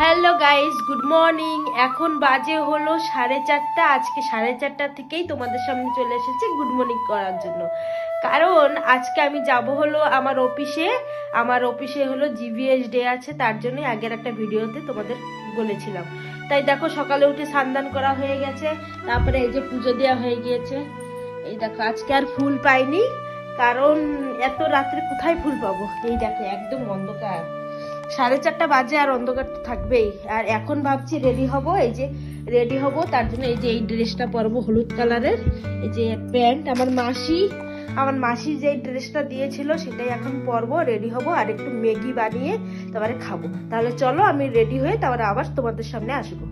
Hello guys, good morning. এখন বাজে হলো 4:30। আজকে 4:30 থেকেই তোমাদের সামনে চলে এসেছি গুড মর্নিং করার জন্য। কারণ আজকে আমি যাব হলো আমার অফিসে হলো জিভিএস ডে আছে, তার জন্য আগের একটা ভিডিওতে তোমাদের বলেছিলাম। তাই দেখো সকালে উঠে স্নান করা হয়ে গেছে, তারপরে এই যে পুজো দেওয়া হয়ে গিয়েছে। এই দেখো আজকে আর ফুল পাইনি, কারণ এত রাত্রে কোথায় ফুল পাবো। এই দেখো একদম অন্ধকার, 4:30 বাজে, আর অন্ধকার তো থাকবেই। আর এখন ভাবছি রেডি হব, এই যে রেডি হব, তার জন্য এই যে এই ড্রেসটা পরবো হলুদ কালারের, এই যে প্যান্ট। আমার মাসি যে ড্রেসটা দিয়েছিল সেটাই এখন পরবো, রেডি হব, আর একটু ম্যাগি বানিয়ে তারপরে খাবো। তাহলে চলো আমি রেডি হয়ে তারপরে আবার তোমাদের সামনে আসবো।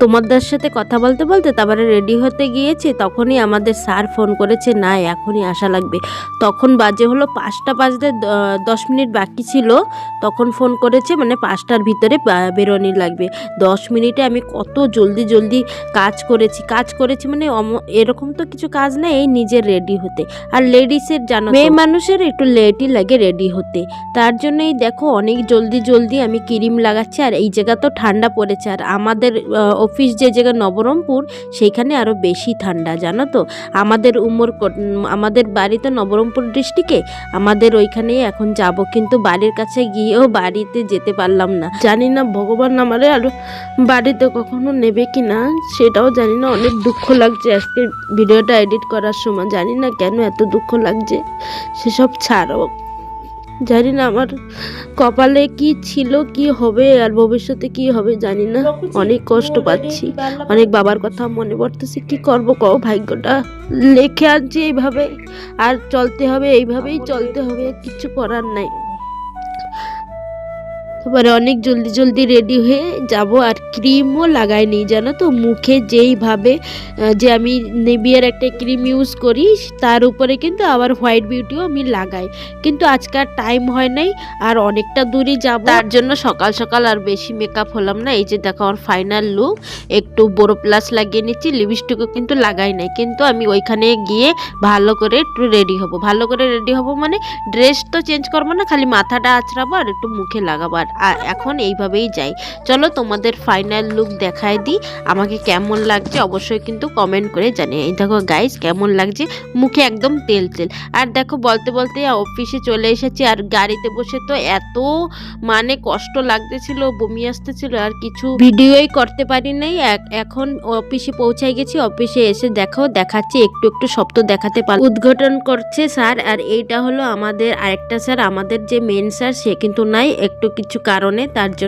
তোমাদের সাথে কথা বলতে বলতে তারপরে রেডি হতে গিয়েছি, তখনই আমাদের স্যার ফোন করেছে, না এখনই আসা লাগবে। তখন বাজে হলো 5টা বাজতে 10 মিনিট বাকি ছিল, তখন ফোন করেছে, মানে 5টার ভিতরে বেরোনি লাগবে। 10 মিনিটে আমি কত জলদি কাজ করেছি মানে এরকম তো কিছু কাজ নেই, এই নিজের রেডি হতে। আর লেডিসের জানো, মেয়ে মানুষের একটু লেটই লাগে রেডি হতে, তার জন্যই দেখো অনেক জলদি আমি ক্রিম লাগাচ্ছি। আর এই জায়গা তো ঠান্ডা পড়েছে, আর আমাদের অফিস যে জায়গা নবরঙ্গপুর, সেইখানে আরও বেশি ঠান্ডা জানো তো। আমাদের বাড়ি তো নবরঙ্গপুর ডিস্ট্রিক্টে, আমাদের ওইখানে এখন যাব, কিন্তু বাড়ির কাছে গিয়েও বাড়িতে যেতে পারলাম না। জানি না ভগবান আমারে আর বাড়িতে কখনো নেবে কি না, সেটাও জানি না। অনেক দুঃখ লাগছে আজকে ভিডিওটা এডিট করার সময়, জানি না কেন এত দুঃখ লাগছে। সেসব ছাড়ো, জানি না আমার কপালে কি ছিল, কি হবে, আর ভবিষ্যতে কি হবে জানি না। অনেক কষ্ট পাচ্ছি, অনেক বাবার কথা মনে পড়তেছে। কি করবো কও, ভাগ্যটা লেখে আনছি এইভাবে, আর চলতে হবে, এইভাবেই চলতে হবে, কিছু করার নাই। তারপরে অনেক জলদি রেডি হয়ে যাব, আর ক্রিমও লাগাইনি জানো তো। মুখে যেইভাবে যে আমি নেভিয়ার একটা ক্রিম ইউজ করি, তার উপরে কিন্তু আবার হোয়াইট বিউটিও আমি লাগাই, কিন্তু আজকাল টাইম হয় নাই, আর অনেকটা দূরে যাব, তার জন্য সকাল আর বেশি মেকআপ হলাম না। এই যে দেখো আমার ফাইনাল লুক, একটু বড় প্লাস লাগিয়ে নিচ্ছি, লিপস্টিকও কিন্তু লাগাই নাই, কিন্তু আমি ওইখানে গিয়ে ভালো করে একটু রেডি হব মানে ড্রেস তো চেঞ্জ করবো না, খালি মাথাটা আঁচড়াবো আর একটু মুখে লাগাবো। আর এখন এইভাবেই যাই। চলো তোমাদের ফাইনাল লুক দেখায় দিই, আমাকে কেমন লাগছে অবশ্যই কিন্তু কমেন্ট করে জানিয়ে। এই দেখো গাইস কেমন লাগছে, মুখে একদম তেল। আর দেখো বলতে অফিসে চলে এসেছি, আর গাড়িতে বসে তো এত মানে কষ্ট লাগতেছিল, বমি আসতেছিল, আর কিছু ভিডিওই করতে পারি নাই। এখন অফিসে পৌঁছায় গেছি, অফিসে এসে দেখাচ্ছি একটু শব্দ দেখাতে পারলাম। উদ্ঘাটন করছে স্যার, আর এইটা হলো আমাদের আরেকটা স্যার, আমাদের যে মেন স্যার সে কিন্তু নাই একটু কিছু কারণে, তার জন্য